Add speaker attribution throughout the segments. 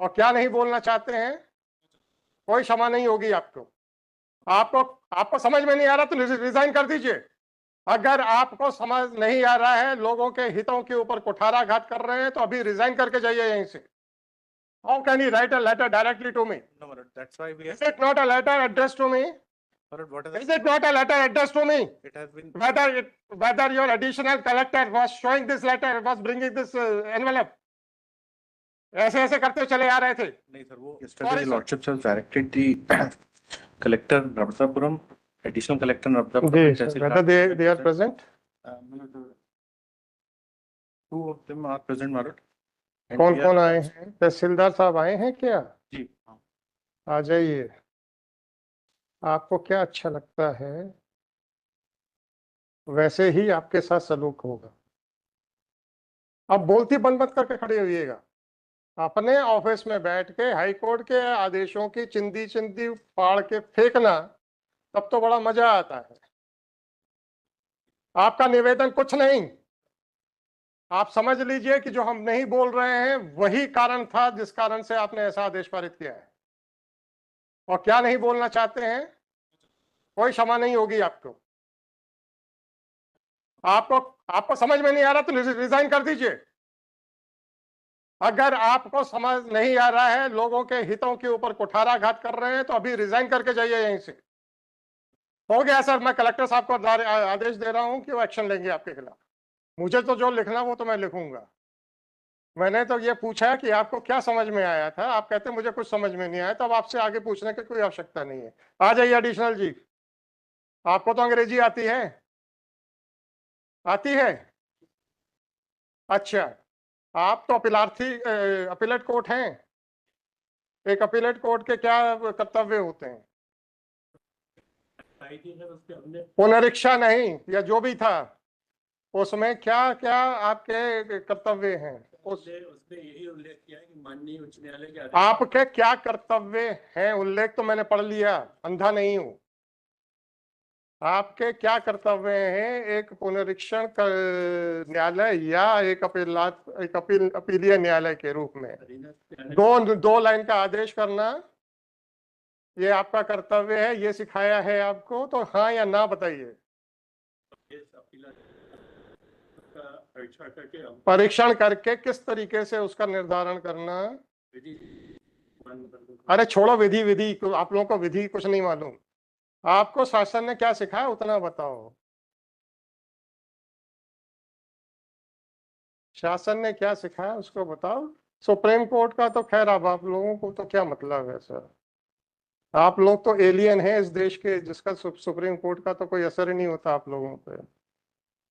Speaker 1: और क्या नहीं बोलना चाहते हैं, कोई क्षमा नहीं होगी आपको। आपको आपको समझ में नहीं आ रहा तो रिजाइन कर दीजिए। अगर आपको समझ नहीं आ रहा है, लोगों के हितों के ऊपर कुठाराघात कर रहे हैं, तो अभी रिजाइन करके जाइए यहीं से। How can you write a letter directly to me?
Speaker 2: No, Marut, that's why we
Speaker 1: Is it not a letter addressed to me?
Speaker 2: Marut, what is
Speaker 1: Is it not a letter addressed to me?
Speaker 2: It has been.
Speaker 1: Whether your additional collector was showing this letter, was bringing this envelope, ऐसे ऐसे करते चले आ रहे थे।
Speaker 2: नहीं sir, वो yesterday the lordship has directed the collector Navratnapuram, additional collector Navratnapuram.
Speaker 1: Whether they are present?
Speaker 2: Two of them are present, Marut.
Speaker 1: कौन कौन आए हैं? तहसीलदार साहब आए हैं क्या?
Speaker 2: जी,
Speaker 1: आ जाइए। आपको क्या अच्छा लगता है वैसे ही आपके साथ सलूक होगा। अब बोलती बंद मत करके खड़े होइएगा। अपने ऑफिस में बैठ के हाई कोर्ट के आदेशों की चिंदी चिंदी फाड़ के फेंकना, तब तो बड़ा मजा आता है। आपका निवेदन कुछ नहीं, आप समझ लीजिए कि जो हम नहीं बोल रहे हैं वही कारण था जिस कारण से आपने ऐसा आदेश पारित किया है। और क्या नहीं बोलना चाहते हैं, कोई क्षमा नहीं होगी आपको। आपको समझ में नहीं आ रहा तो रिजाइन कर दीजिए। अगर आपको समझ नहीं आ रहा है, लोगों के हितों के ऊपर कुठाराघात कर रहे हैं, तो अभी रिजाइन करके जाइए यहीं से। हो गया सर, मैं कलेक्टर साहब को आदेश दे रहा हूं कि वो एक्शन लेंगे आपके खिलाफ। मुझे तो जो लिखना वो तो मैं लिखूंगा। मैंने तो ये पूछा कि आपको क्या समझ में आया था, आप कहते मुझे कुछ समझ में नहीं आया, तो अब आपसे आगे पूछने की कोई आवश्यकता नहीं है। आ जाइए एडिशनल जी। आपको तो अंग्रेजी आती है? आती है? अच्छा, आप तो अपीलेट कोर्ट हैं। एक अपीलेट कोर्ट के क्या कर्तव्य होते हैं? पुनरीक्षा नहीं, या जो भी था उसमें क्या क्या आपके कर्तव्य हैं?
Speaker 3: उसने यही उल्लेख किया है कि माननीय उच्च न्यायालय के
Speaker 1: आपके क्या कर्तव्य हैं? उल्लेख तो मैंने पढ़ लिया, अंधा नहीं हूं। आपके क्या कर्तव्य हैं एक पुनरीक्षण न्यायालय या एक अपीलीय न्यायालय के रूप में? दो लाइन का आदेश करना ये आपका कर्तव्य है, ये सिखाया है आपको, तो हाँ या ना बताइए। परीक्षण करके किस तरीके से उसका निर्धारण करना? अरे छोड़ो विधि, आप लोगों को विधि कुछ नहीं मालूम। आपको शासन ने क्या सिखाया उतना बताओ। शासन ने क्या सिखाया उसको बताओ। सुप्रीम कोर्ट का तो खैर अब आप लोगों को तो क्या मतलब है सर, आप लोग तो एलियन हैं इस देश के, जिसका सुप्रीम कोर्ट का तो कोई असर ही नहीं होता आप लोगों पे।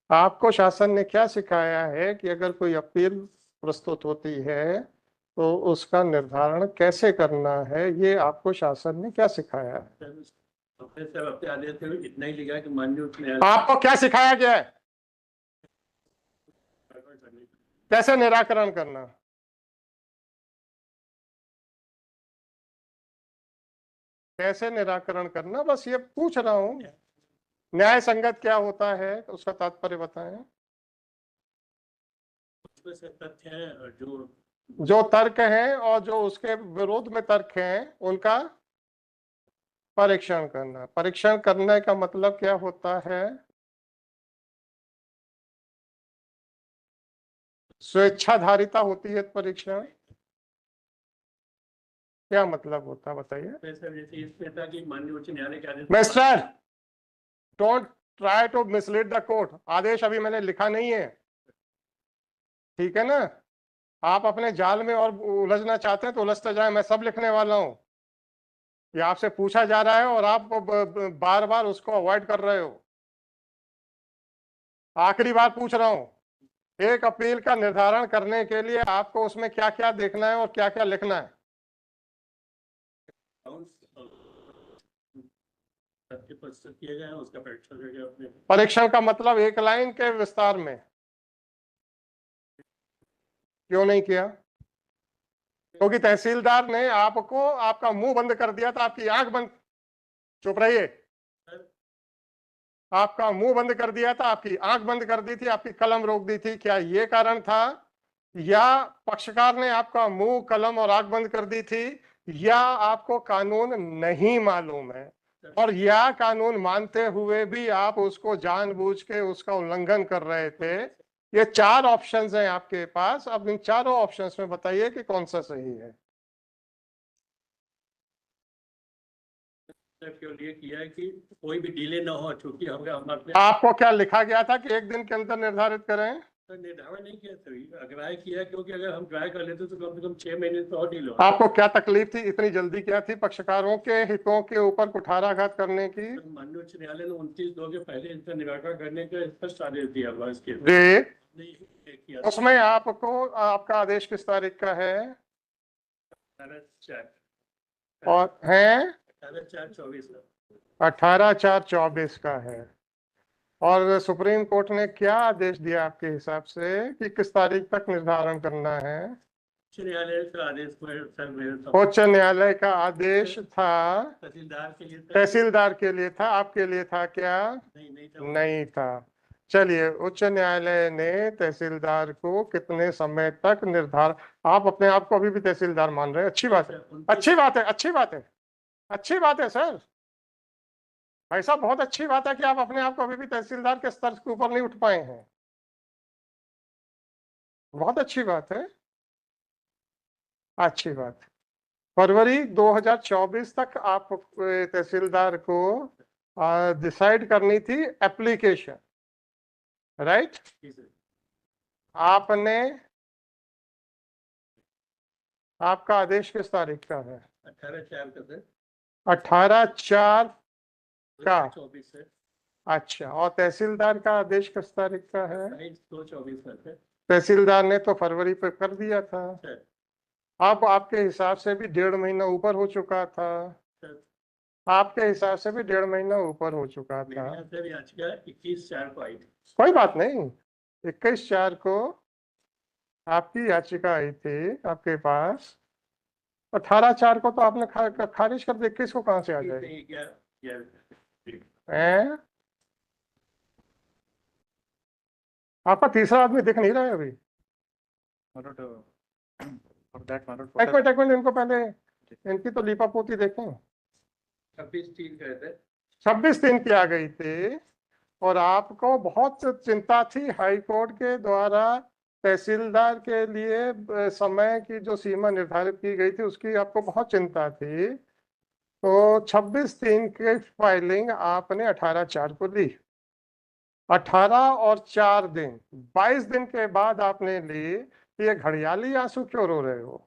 Speaker 1: आपको शासन ने क्या सिखाया है कि अगर कोई अपील प्रस्तुत होती है तो उसका निर्धारण कैसे करना है, ये आपको शासन ने क्या सिखाया है?
Speaker 3: इतना ही लिखा कि माननीय उच्च न्यायालय
Speaker 1: आपको क्या सिखाया गया है? कैसे निराकरण करना? कैसे निराकरण करना, बस ये पूछ रहा हूं। न्याय संगत क्या होता है उसका तात्पर्य बताएं।
Speaker 3: तथ्य है
Speaker 1: जो तर्क हैं और जो उसके विरोध में तर्क हैं उनका परीक्षण करना। परीक्षण करने का मतलब क्या होता है? स्वेच्छाधारिता होती है परीक्षण। क्या मतलब होता है बताइए। Mister, don't try to mislead the court. आदेश अभी मैंने लिखा नहीं है, ठीक है ना? आप अपने जाल में और उलझना चाहते हैं तो उलझते जाए, मैं सब लिखने वाला हूं। ये आपसे पूछा जा रहा है और आप बार बार उसको अवॉइड कर रहे हो। आखिरी बार पूछ रहा हूं, एक अपील का निर्धारण करने के लिए आपको उसमें क्या क्या देखना है और क्या क्या लिखना है? परीक्षण का मतलब एक लाइन के विस्तार में क्यों नहीं किया? क्योंकि तहसीलदार ने आपको आपका मुंह बंद कर दिया था, आपकी आंख बंद, चुप रहिए, आपका मुंह बंद कर दिया था, आपकी आंख बंद कर दी थी, आपकी कलम रोक दी थी। क्या ये कारण था या पक्षकार ने आपका मुंह कलम और आंख बंद कर दी थी, या आपको कानून नहीं मालूम है, और या कानून मानते हुए भी आप उसको जानबूझ के उसका उल्लंघन कर रहे थे। ये 4 ऑप्शंस हैं आपके पास। अब इन चारों ऑप्शंस में बताइए कि कौन सा सही है।
Speaker 3: केवल ये किया है कि कोई भी डिले ना हो, चूंकि हम अपने
Speaker 1: आपको क्या लिखा गया था कि 1 दिन के अंदर निर्धारित करें?
Speaker 3: निर्धारण नहीं किया, सभी अग्राह्य किया, क्योंकि अगर हम ट्राई कर लेते तो कम से कम 6 महीने तो और डिले हो।
Speaker 1: आपको क्या तकलीफ थी, इतनी जल्दी क्या थी पक्षकारों के हितों के ऊपर कुठाराघात करने की?
Speaker 3: माननीय उच्च न्यायालय ने 29/2 के पहले इसका निराकरण करने का स्पष्ट आदेश दिया हुआ इसके
Speaker 1: जी,
Speaker 3: नहीं किया।
Speaker 1: उसमें आपको आपका आदेश किस तारीख का है?
Speaker 3: 18/4
Speaker 1: और है
Speaker 3: 18/4/24
Speaker 1: 18/4/24 का है। और सुप्रीम कोर्ट ने क्या आदेश दिया आपके हिसाब से कि किस तारीख तक निर्धारण करना है?
Speaker 3: उच्च न्यायालय का आदेश
Speaker 1: उच्च न्यायालय का आदेश था,
Speaker 3: तहसीलदार के लिए था।
Speaker 1: तहसीलदार के लिए था, आपके लिए था क्या?
Speaker 3: नहीं था।
Speaker 1: नहीं था। चलिए, उच्च न्यायालय ने तहसीलदार को कितने समय तक निर्धारण, आप अपने आप को अभी भी तहसीलदार मान रहे हैं, अच्छी बात है, अच्छी बात है, अच्छी बात है, अच्छी बात है सर। भाई साहब, बहुत अच्छी बात है कि आप अपने आप को अभी भी तहसीलदार के स्तर के ऊपर नहीं उठ पाए हैं, बहुत अच्छी बात है, अच्छी बात। फरवरी 2024 तक आप तहसीलदार को डिसाइड करनी थी एप्लीकेशन, राइट? आपने, आपका आदेश किस तारीख का है?
Speaker 3: 18/4 का सर।
Speaker 1: 18/4 का।
Speaker 3: 24 से।
Speaker 1: अच्छा, और तहसीलदार का आदेश किस तारीख का है?
Speaker 3: 22/24 का सर।
Speaker 1: तहसीलदार ने तो फरवरी पे कर दिया था।
Speaker 3: सर।
Speaker 1: अब आपके हिसाब से भी 1.5 महीना ऊपर हो चुका था,
Speaker 3: सर।
Speaker 1: आपके हिसाब से भी 1.5 महीना ऊपर हो चुका था।
Speaker 3: मेरे यहाँ से भी याचिका 21/4 को आई थी।
Speaker 1: कोई बात नहीं, 21/4 को आपकी याचिका आई थी आपके पास, 18/4 को तो आपने खारिज कर दी, 21 को कहां से आ जाएगी? हैं? आपका तीसरा आदमी दिख नहीं रहा है अभी। एक मिनट, इनको पहले, इनकी तो लीपापोती देखें।
Speaker 3: 26/3 गए थे।
Speaker 1: 26/3 की आ गई थी, और आपको बहुत चिंता थी हाई कोर्ट के द्वारा तहसीलदार के लिए समय की जो सीमा निर्धारित की गई थी उसकी आपको बहुत चिंता थी। तो 26/3 की फाइलिंग आपने 18/4 को ली, 18 और 4 दिन, 22 दिन के बाद आपने ली। ये घड़ियाली आंसू क्यों रो रहे हो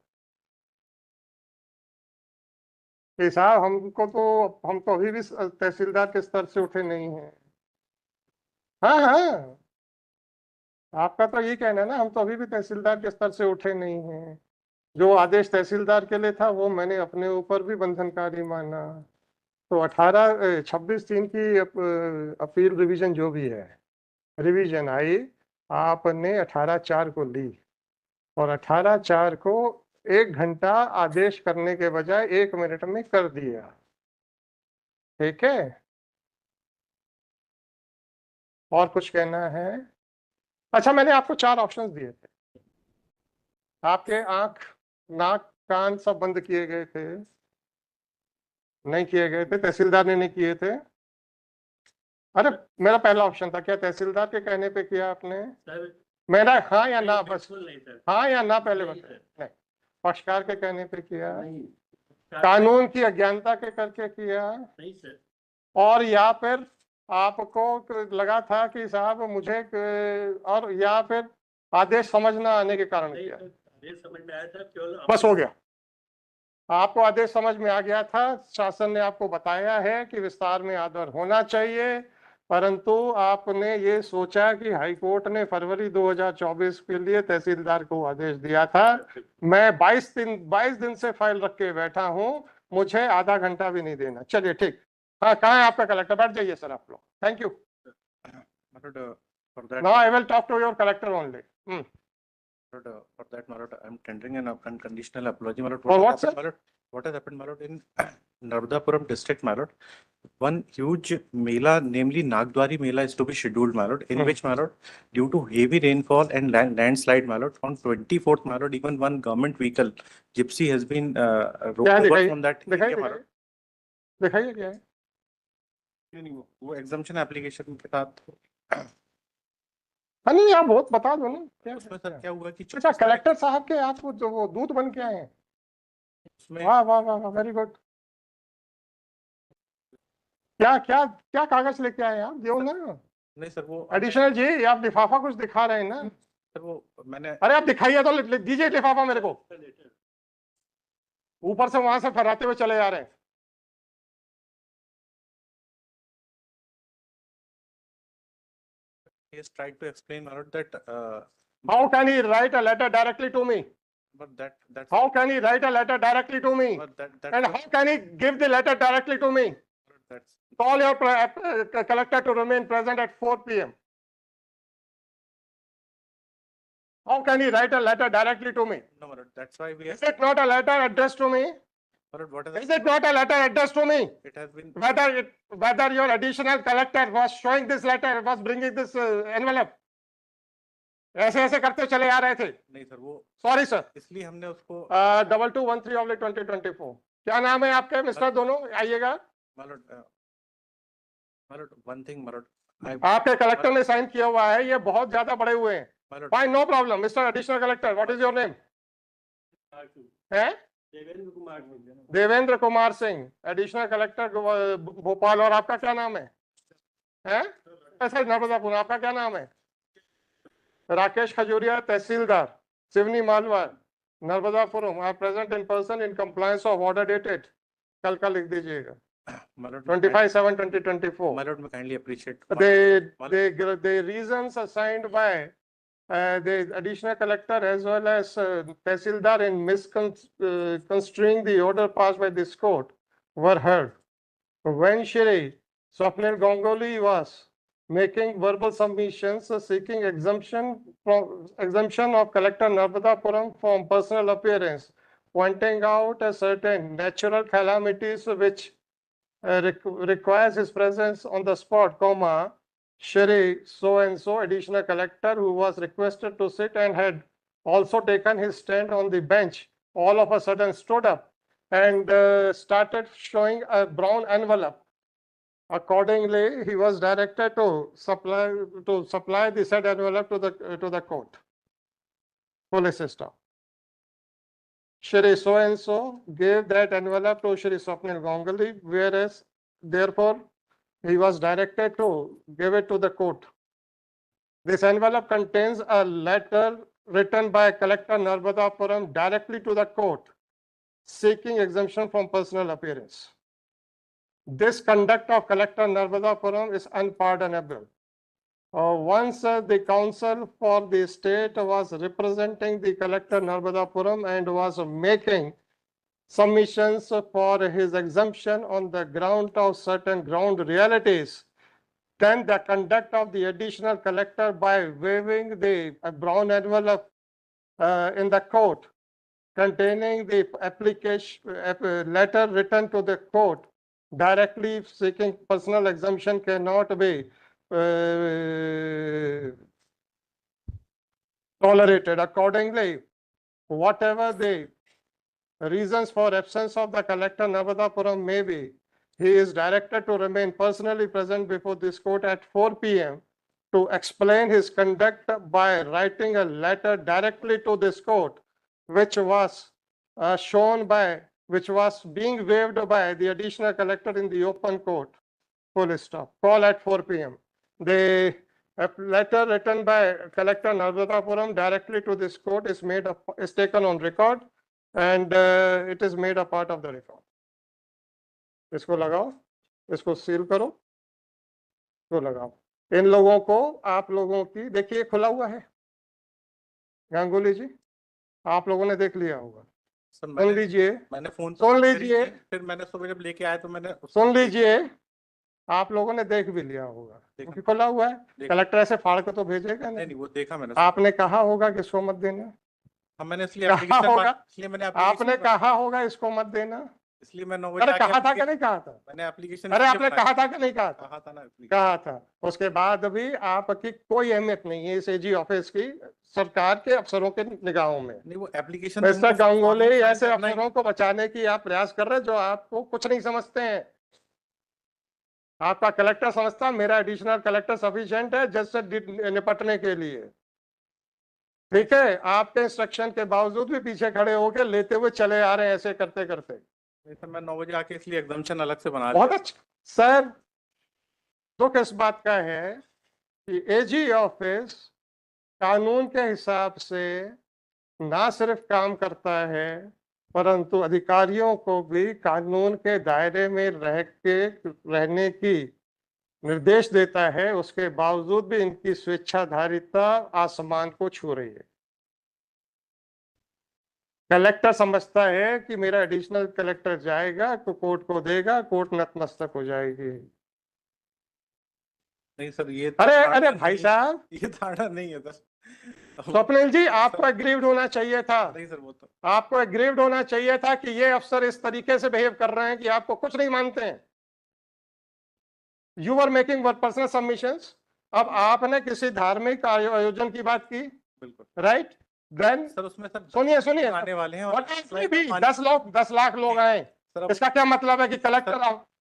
Speaker 1: कि साहब, हमको तो, हम तो अभी भी तहसीलदार के स्तर से उठे नहीं हैं। हाँ हाँ, आपका तो ये कहना है ना, हम तो अभी भी तहसीलदार के स्तर से उठे नहीं हैं। जो आदेश तहसीलदार के लिए था वो मैंने अपने ऊपर भी बंधनकारी माना। तो 26/3 की अपील रिवीजन जो भी है, रिवीजन आई, आपने 18/4 को ली, और 18/4 को 1 घंटा आदेश करने के बजाय 1 मिनट में कर दिया। ठीक है, और कुछ कहना है? अच्छा, मैंने आपको 4 ऑप्शंस दिए थे, आपके आंख, नाक, कान सब बंद किए गए थे, नहीं किए गए थे, तहसीलदार ने नहीं किए थे। अरे, मेरा पहला ऑप्शन था, क्या तहसीलदार के कहने पे किया आपने?
Speaker 3: सर
Speaker 1: मेरा हाँ या ना, बस
Speaker 3: नहीं सर।
Speaker 1: हाँ या ना पहले
Speaker 3: नहीं,
Speaker 1: बताए।
Speaker 3: सर।
Speaker 1: नहीं, पक्षकार के कहने पे किया,
Speaker 3: नहीं
Speaker 1: कानून की अज्ञानता के करके किया,
Speaker 3: नहीं सर।
Speaker 1: और या फिर आपको लगा था कि साहब मुझे और या फिर आदेश समझ ना आने के कारण
Speaker 3: नहीं
Speaker 1: किया?
Speaker 3: सर, आदेश समझ में आया था, केवल
Speaker 1: बस हो गया, आपको आदेश समझ में आ गया था। शासन ने आपको बताया है कि विस्तार में आदर होना चाहिए, परंतु आपने ये सोचा कि हाई कोर्ट ने फरवरी 2024 के लिए तहसीलदार को आदेश दिया था। मैं 22 दिन से फाइल रख के बैठा हूं, मुझे आधा घंटा भी नहीं देना। चलिए ठीक, हाँ, कहाँ है आपका कलेक्टर? बैठ जाइए सर आप लोग, thank you. Now I will talk to your collector only.
Speaker 2: For that, my lord, I'm tendering an unconditional apology, my lord.
Speaker 1: For what,
Speaker 2: has happened, my lord? What has happened, my lord, in Narmadapuram district, my lord? One huge Mela, namely Nagdwari Mela, is to be scheduled, my lord, in which, my lord, due to heavy rainfall and landslide, my lord, on 24th, my lord, even one government vehicle, Gypsy, has been rolled over
Speaker 1: दिखाइए
Speaker 2: from that
Speaker 1: दिखाइए
Speaker 2: area, my lord.
Speaker 1: दिखाइए क्या है?
Speaker 2: नहीं, वो exemption application के साथ
Speaker 1: हाँ नहीं, आप बहुत बता दो ना क्या
Speaker 2: उसमें सर क्या हुआ कि
Speaker 1: अच्छा कलेक्टर साहब के आप जो वो दूत बन के आए हैं,
Speaker 2: उसमें
Speaker 1: वाह वाह वाह वेरी गुड। क्या क्या क्या कागज लेके आए आप, दो ना
Speaker 2: नहीं सर, वो
Speaker 1: एडिशनल जी, आप लिफाफा कुछ दिखा रहे हैं ना?
Speaker 2: सर वो मैंने
Speaker 1: अरे आप दिखाइए तो दीजिए लिफाफा मेरे को। ऊपर से वहां से फहराते हुए चले जा रहे हैं।
Speaker 2: he has tried to explain, my lord, that
Speaker 1: How can he write a letter directly to me?
Speaker 2: but that's
Speaker 1: How can he write a letter directly to me?
Speaker 2: but
Speaker 1: And how can he give the letter directly to me?
Speaker 2: that's
Speaker 1: Call your collector to remain present at 4 p.m. How can he write a letter directly to me?
Speaker 2: no, my lord, that's why we
Speaker 1: Is it not a letter addressed to me?
Speaker 2: my lord, what is
Speaker 1: Is it not a letter addressed to me?
Speaker 2: it has been
Speaker 1: Whether your additional collector was showing this letter, was bringing this envelope, ऐसे ऐसे करते चले आ रहे थे।
Speaker 2: नहीं sir, वो
Speaker 1: sorry sir,
Speaker 2: इसलिए हमने उसको
Speaker 1: 2213/2024। क्या नाम है आपके मिस्टर दोनों, आइएगा।
Speaker 2: my lord, one thing, my lord,
Speaker 1: आपके कलेक्टर ने साइन किया हुआ है, ये बहुत ज्यादा बड़े हुए हैं।
Speaker 2: my lord,
Speaker 1: fine, no problem. Mister additional collector, what is your name? है
Speaker 3: देवेंद्र कुमार सिंह।
Speaker 1: Devendra Kumar Singh, additional collector Bhopal. और आपका क्या नाम है? सर नर्मदापुरम, आपका क्या नाम है? राकेश खजूरिया, तहसीलदार सिवनी मालवा, नर्मदापुरम। आप present in person in compliance of order dated, कल का लिख दीजिएगा,
Speaker 2: my lord,
Speaker 1: 25/7/2024.
Speaker 2: my lord, we kindly appreciate
Speaker 1: The reasons assigned by the additional collector as well as Tehsildar in misconstruing the order passed by this court were heard. When Shri Swapnil Ganguly was making verbal submissions seeking exemption of Collector Narmadapuram from personal appearance, pointing out a certain natural calamities which requires his presence on the spot, comma, Shri so-and-so additional collector who was requested to sit and had also taken his stand on the bench, all of a sudden stood up and started showing a brown envelope. Accordingly, he was directed to supply the said envelope to the court. Police staff. Shri so-and-so gave that envelope to Shri Swapnil Ganguly, whereas therefore he was directed to give it to the court. This envelope contains a letter written by Collector Narmadapuram directly to the court, seeking exemption from personal appearance. This conduct of Collector Narmadapuram is unpardonable. Once the counsel for the state was representing the Collector Narmadapuram and was making submissions for his exemption on the ground of certain ground realities, then the conduct of the additional collector by waving the brown envelope in the court containing the application letter written to the court directly seeking personal exemption cannot be tolerated. Accordingly, whatever the reasons for absence of the collector Narmadapuram may be, he is directed to remain personally present before this court at 4 p.m. to explain his conduct by writing a letter directly to this court, which was which was being waived by the additional collector in the open court. Full stop. Call at 4 p.m. The letter written by Collector Narmadapuram directly to this court is taken on record and it is made a part of the record. इसको लगाओ, इसको seal करो, इसको लगाओ। इन लोगों को, आप लोगों की देखिए खुला हुआ है, गांगुली जी आप लोगों ने देख लिया होगा। सुन लीजिए,
Speaker 2: मैंने फोन
Speaker 1: सुन लीजिए,
Speaker 2: फिर मैंने सुबह जब लेके आया तो मैंने
Speaker 1: सुन लीजिए, आप लोगों ने देख भी लिया होगा क्योंकि खुला हुआ है। कलेक्टर ऐसे फाड़ कर तो भेजेगा नहीं,
Speaker 2: वो देखा मैंने।
Speaker 1: आपने कहा होगा कि इसको मत देना,
Speaker 2: मैंने इसलिए
Speaker 1: कहा
Speaker 2: application
Speaker 1: होगा,
Speaker 2: इसलिए मैंने
Speaker 1: आपने
Speaker 2: application
Speaker 1: कहा होगा इसको मत देना।
Speaker 2: इसलिए मैं 9
Speaker 1: अरे
Speaker 2: बजे
Speaker 1: कहा था कि नहीं कहा था?
Speaker 2: मैंने एप्लीकेशन
Speaker 1: अरे आपने कहा था कि नहीं कहा था?
Speaker 2: कहा था ना application।
Speaker 1: कहा था। उसके बाद भी आपकी कोई अहमियत नहीं है इस एजी ऑफिस की सरकार के अफसरों के निगाहों में।
Speaker 2: नहीं वो एप्लीकेशन
Speaker 1: मिस्टर गांगुली ऐसे अफसरों को बचाने की आप प्रयास कर रहे हैं जो आपको कुछ नहीं समझते हैं। आपका कलेक्टर समझता है मेरा एडिशनल कलेक्टर सफिशिएंट है जज से निपटने के लिए। ठीक है, आपके इंस्ट्रक्शन के बावजूद भी पीछे खड़े होकर लेते हुए चले आ रहे हैं ऐसे करते करते।
Speaker 2: नहीं सर मैं 9 बजे आके इसलिए एग्जाम्पशन अलग से बना
Speaker 1: बहुत
Speaker 2: लिया।
Speaker 1: अच्छा सर, दुख इस बात का है कि एजी ऑफिस कानून के हिसाब से ना सिर्फ काम करता है परंतु अधिकारियों को भी कानून के दायरे में रहने की निर्देश देता है। उसके बावजूद भी इनकी स्वेच्छाधारिता आसमान को छू रही है। कलेक्टर समझता है कि मेरा एडिशनल कलेक्टर जाएगा तो कोर्ट को देगा, कोर्ट नतमस्तक हो जाएगी।
Speaker 2: नहीं सर ये
Speaker 1: अरे
Speaker 2: धारणा
Speaker 1: अरे
Speaker 2: नहीं
Speaker 1: भाई
Speaker 2: है।
Speaker 1: साहब,
Speaker 2: ये धारणा नहीं है सर।
Speaker 1: स्वप्निल जी आपको एग्रीव्ड होना चाहिए था।
Speaker 2: नहीं सर वो तो
Speaker 1: आपको एग्रीव्ड होना चाहिए था कि ये अफसर इस तरीके से बिहेव कर रहे हैं कि आपको कुछ नहीं मानते हैं। You are making personal submissions. अब आपने किसी धार्मिक आयोजन की बात की,
Speaker 2: बिल्कुल
Speaker 1: राइट? देन
Speaker 2: सर उसमें सर
Speaker 1: सुनिए सुनिए,
Speaker 2: आने वाले हैं
Speaker 1: और इसमें भी 10 लाख लोग आए।
Speaker 2: सर
Speaker 1: इसका क्या मतलब है कि कलेक्टर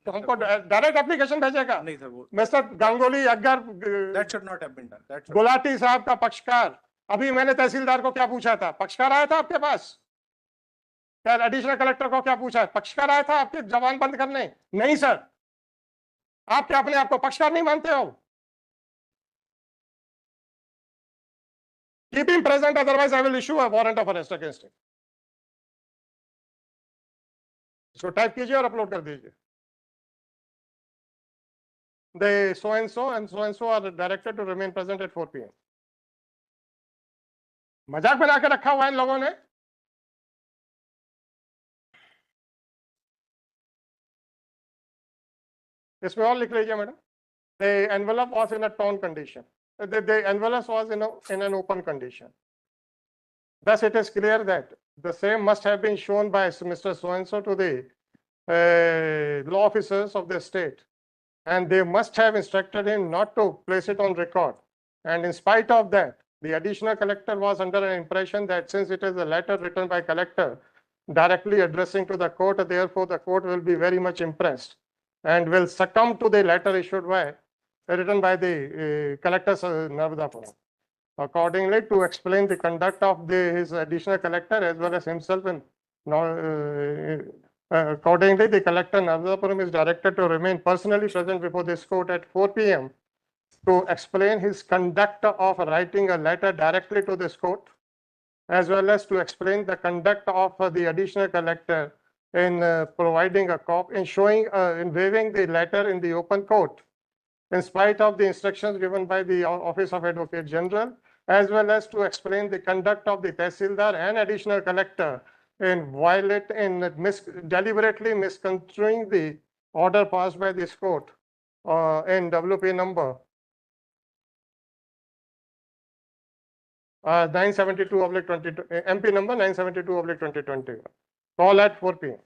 Speaker 1: हमको डायरेक्ट एप्लीकेशन भेजेगा?
Speaker 2: नहीं सर वो
Speaker 1: मिस्टर गांगुली अगर
Speaker 2: that should not have been done that
Speaker 1: Gulati साहब का पक्षकार, अभी मैंने तहसीलदार को क्या पूछा था? पक्षकार आया था आपके पास? क्या एडिशनल कलेक्टर को क्या पूछा? पक्षकार आया था आपके जवान बंद करने? नहीं सर। आप क्या अपने आप को पक्षकार नहीं मानते हो? Keep him present otherwise I will issue a warrant of arrest against him. इसको टाइप कीजिए और अपलोड कर दीजिए। The so and so are directed to remain present at 4 p.m. मजाक बना के रखा हुआ है इन लोगों ने। इसमें और लिख लीजिए madam. The envelope was in a torn condition. The envelope was in an open condition. Thus, it is clear that the same must have been shown by Mr. So and so to the law officers of the state, and they must have instructed him not to place it on record. And in spite of that, the additional collector was under an impression that since it is a letter written by collector directly addressing to the court, therefore the court will be very much impressed and will succumb to the letter issued by written by the collector Narvadapuram. Accordingly, to explain the conduct of his additional collector as well as himself, and accordingly, the collector Narvadapuram is directed to remain personally present before this court at 4 p.m. to explain his conduct of writing a letter directly to this court, as well as to explain the conduct of the additional collector in providing a copy, in showing, in waiving the letter in the open court, in spite of the instructions given by the Office of Advocate General, as well as to explain the conduct of the Tehsildar and additional collector in deliberately misconstruing the order passed by this court in WP number 972/20, MP number 972/2020. Call at 4 p.m.